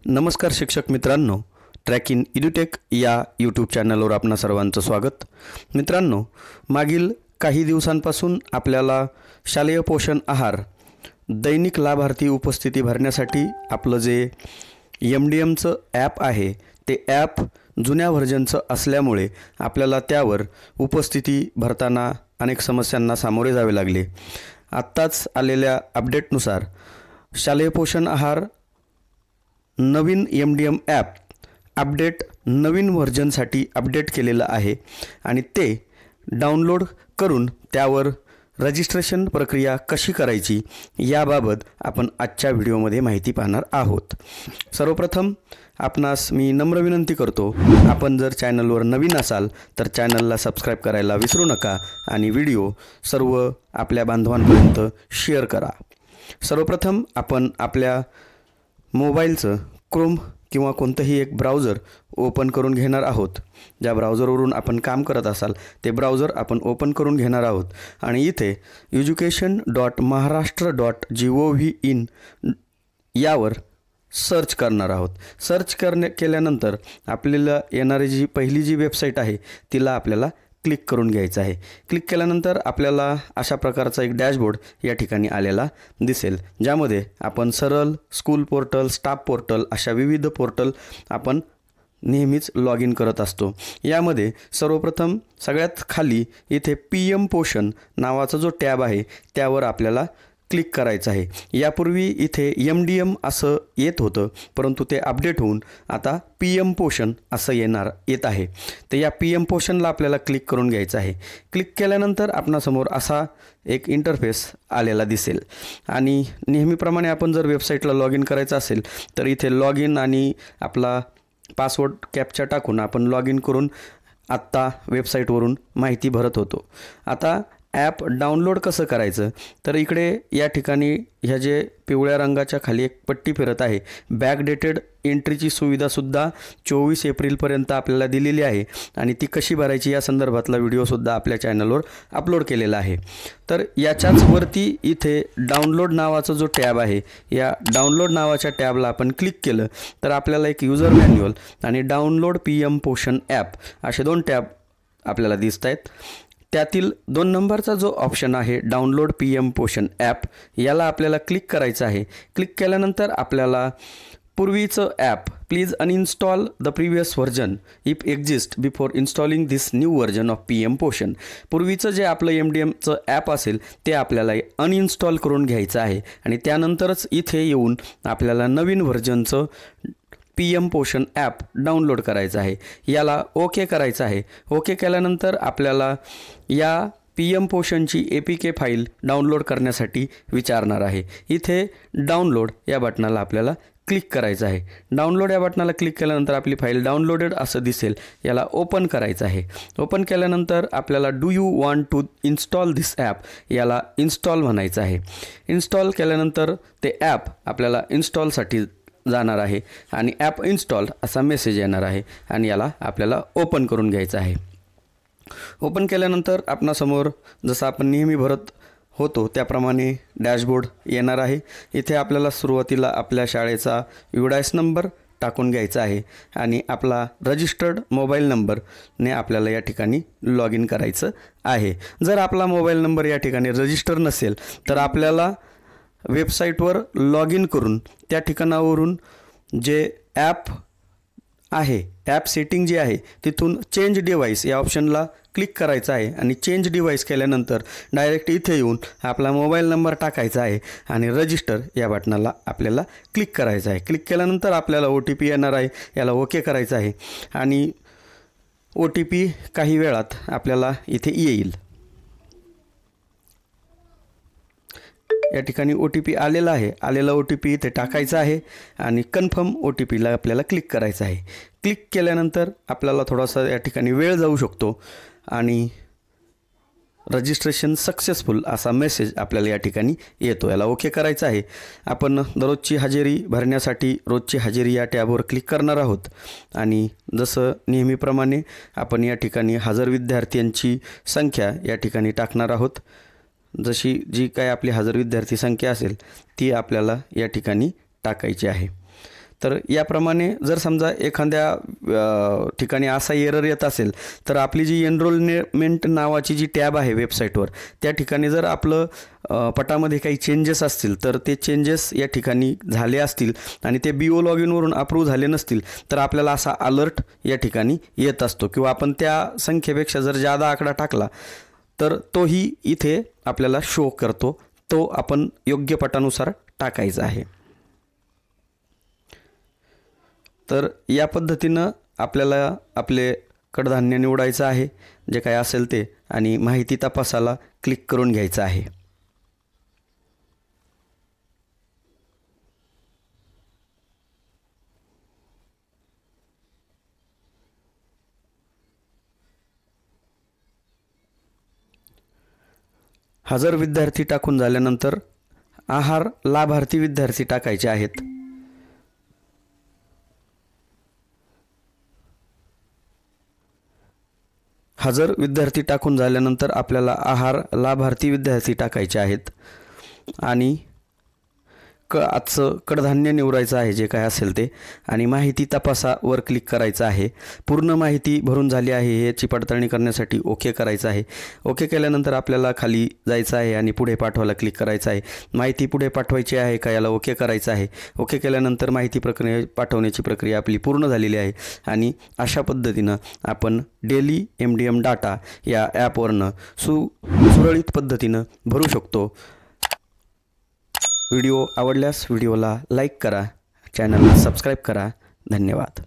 नमस्कार शिक्षक मित्रांनो, ट्रॅक इन एड्युटेक या यूट्यूब चॅनलवर आपणा सर्वांचं स्वागत। मित्रांनो, मागील काही दिवसांपासून आपल्याला शालेय पोषण आहार दैनिक लाभार्थी उपस्थिती भरण्यासाठी आपलं जे MDMचं ॲप आहे ते ॲप जुन्या व्हर्जनचं असल्यामुळे आपल्याला त्यावर उपस्थिती भरताना अनेक समस्यांना सामोरे जावे लागले। आत्ताच आलेल्या अपडेटनुसार शालेय पोषण आहार नवीन MDM ॲप अपडेट नवीन व्हर्जनसाठी अपडेट केलेलं आहे आणि ते डाउनलोड करून त्यावर रजिस्ट्रेशन प्रक्रिया कशी करायची याबाबत आपण आजच्या व्हिडिओमध्ये माहिती पाहणार आहोत। सर्वप्रथम आपणास मी नम्र विनंती करतो, आपण जर चॅनलवर नवीन असाल तर चॅनलला सबस्क्राइब करायला विसरू नका आणि व्हिडिओ सर्व आपल्या बांधवांपर्यंत शेअर करा। सर्वप्रथम आपण आपल्या मोबाईलचं क्रोम किंवा कोणतंही एक ब्राउझर ओपन करून घेणार आहोत। ज्या ब्राउझरवरून आपण काम करत असाल ते ब्राउझर आपण ओपन करून घेणार आहोत आणि इथे education.maharashtra.gov.in यावर सर्च करणार आहोत। सर्च केल्यानंतर आपल्याला येणारी जी पहिली जी वेबसाईट आहे तिला आपल्याला क्लिक करून घ्यायचं आहे। क्लिक केल्यानंतर आपल्याला अशा प्रकारचा एक डॅशबोर्ड या ठिकाणी आलेला दिसेल, ज्यामध्ये आपण सरळ स्कूल पोर्टल, स्टाफ पोर्टल अशा विविध पोर्टल आपण नेहमीच लॉग इन करत असतो। यामध्ये सर्वप्रथम सगळ्यात खाली इथे PM पोषण नावाचा जो टॅब आहे त्यावर आपल्याला क्लिक करायचं आहे। यापूर्वी इथे MDM असं येत होतं, परंतु ते अपडेट होऊन आता PM पोषण असं येत आहे। तर या PM पोषणला आपल्याला क्लिक करून घ्यायचं आहे। क्लिक केल्यानंतर आपणासमोर असा एक इंटरफेस आलेला दिसेल आणि नेहमीप्रमाणे आपण जर वेबसाईटला लॉग इन करायचं असेल तर इथे लॉग इन आणि आपला पासवर्ड कॅप्चा टाकून आपण लॉग इन करून आत्ता वेबसाईटवरून माहिती भरत होतो। आता ॲप डाउनलोड कसं करायचं तर इकडे या ठिकाणी ह्या जे पिवळ्या रंगाच्या खाली एक पट्टी फिरत आहे, बॅकडेटेड एंट्रीची सुविधासुद्धा 24 एप्रिलपर्यंत आपल्याला दिलेली आहे आणि ती कशी भरायची या संदर्भातला व्हिडिओसुद्धा आपल्या चॅनलवर अपलोड केलेला आहे। तर याच्याच वरती इथे डाउनलोड नावाचा जो टॅब आहे, या डाउनलोड नावाच्या टॅबला आपण क्लिक केलं तर आपल्याला एक यूजर मॅन्युअल आणि डाउनलोड PM पोषण ॲप असे दोन टॅब आपल्याला दिसत आहेत। त्यातील 2 नंबरचा जो ऑप्शन आहे डाउनलोड PM पोषण ॲप, याला आपल्याला क्लिक करायचं आहे। क्लिक केल्यानंतर आपल्याला पूर्वीचं app please uninstall the previous version if exist before installing this new version of PM पोषण, पूर्वीचं जे आपलं MDMचं ॲप असेल ते आपल्याला अनइन्स्टॉल करून घ्यायचं आहे आणि त्यानंतरच इथे येऊन आपल्याला नवीन व्हर्जनचं PM पोषण ॲप डाउनलोड करायचं आहे। याला ओके करायचं आहे। ओके केल्यानंतर आपल्याला या PM पोषणची APK फाईल डाउनलोड करण्यासाठी विचारणार आहे। इथे डाउनलोड या बटनाला आपल्याला क्लिक करायचं आहे। डाउनलोड या बटनाला क्लिक केल्यानंतर आपली फाईल डाउनलोडेड असं दिसेल, याला ओपन करायचं आहे। ओपन केल्यानंतर आपल्याला do you want to install this app याला इन्स्टॉल म्हणायचं आहे। इन्स्टॉल केल्यानंतर ते ॲप आपल्याला इन्स्टॉलसाठी जाणार आहे आणि ॲप इन्स्टॉल असा मेसेज येणार आहे आणि याला आपल्याला ओपन करून घ्यायचं आहे। ओपन केल्यानंतर आपणासमोर जसं आपण नेहमी भरत होतो त्याप्रमाणे डॅशबोर्ड येणार आहे। इथे आपल्याला सुरुवातीला आपल्या शाळेचा UDIS नंबर टाकून घ्यायचा आहे आणि आपला रजिस्टर्ड मोबाईल नंबरने आपल्याला या ठिकाणी लॉग इन करायचं आहे। जर आपला मोबाईल नंबर या ठिकाणी रजिस्टर नसेल तर आपल्याला वेबसाईटवर लॉग इन करून त्या ठिकाणावरून जे ॲप आहे, ॲप सेटिंग जी आहे तिथून चेंज डिव्हाइस या ऑप्शनला क्लिक करायचं आहे आणि चेंज डिव्हाइस केल्यानंतर डायरेक्ट इथे येऊन आपला मोबाईल नंबर टाकायचा आहे आणि रजिस्टर या बटनाला आपल्याला क्लिक करायचं आहे। क्लिक केल्यानंतर आपल्याला OTP येणार आहे, याला ओके करायचं आहे आणि OTP काही वेळात आपल्याला इथे येईल। या ठिकाणी OTP आलेला आहे, आलेला OTP इथे टाकायचा आहे आणि कन्फर्म OTPला आपल्याला क्लिक करायचं आहे। क्लिक केल्यानंतर आपल्याला थोडासा या ठिकाणी वेळ जाऊ शकतो आणि रजिस्ट्रेशन सक्सेसफुल असा मेसेज आपल्याला या ठिकाणी येतो, याला ओके करायचं आहे। आपण दररोजची हजेरी भरण्यासाठी रोजची हजेरी या टॅबवर क्लिक करणार आहोत आणि जसं नेहमीप्रमाणे आपण या ठिकाणी हजर विद्यार्थ्यांची संख्या या ठिकाणी टाकणार आहोत। जशी जी काय आपली हजर विद्यार्थी संख्या असेल ती आपल्याला या ठिकाणी टाकायची आहे। तर याप्रमाणे जर समजा एखाद्या ठिकाणी असा एरर येत असेल तर आपली जी एनरोलमेंट नावाची जी टॅब आहे वेबसाईटवर, त्या ठिकाणी जर आपलं पटामध्ये काही चेंजेस असतील तर ते चेंजेस या ठिकाणी झाले असतील आणि ते BO लॉगिनवरून अप्रूव्ह झाले नसतील तर आपल्याला असा अलर्ट या ठिकाणी येत असतो, किंवा आपण त्या संख्येपेक्षा जर जादा आकडा टाकला तर तोही इथे आपल्याला शो करतो. तो आपण योग्य पटानुसार टाकायचा आहे. तर या पद्धतीनं आपल्याला आपले कडधान्य निवडायचं आहे, जे काय असेल ते, आणि माहिती तपासाला क्लिक करून घ्यायचं आहे. हजर विद्यार्थी टाकून झाल्यानंतर आहार लाभार्थी विद्यार्थी टाकायचे आहेत. हजर विद्यार्थी टाकून झाल्यानंतर आपल्याला आहार लाभार्थी विद्यार्थी टाकायचे आहेत आणि आजचं कडधान्य निवडायचं आहे, जे काय असेल ते, आणि माहिती तपासावर क्लिक करायचं आहे. पूर्ण माहिती भरून झाली आहे याची पडताळणी करण्यासाठी ओके करायचं आहे. ओके केल्यानंतर आपल्याला खाली जायचं आहे आणि पुढे पाठवायला क्लिक करायचं आहे. माहिती पुढे पाठवायची आहे का याला ओके करायचं आहे. ओके केल्यानंतर माहिती पाठवण्याची प्रक्रिया आपली पूर्ण झालेली आहे आणि अशा पद्धतीनं आपण डेली MDM डाटा या ॲपवरनं सुरळीत पद्धतीनं भरू शकतो. व्हिडिओ आवडल्यास व्हिडिओला लाईक करा, चॅनलला सबस्क्राईब करा. धन्यवाद.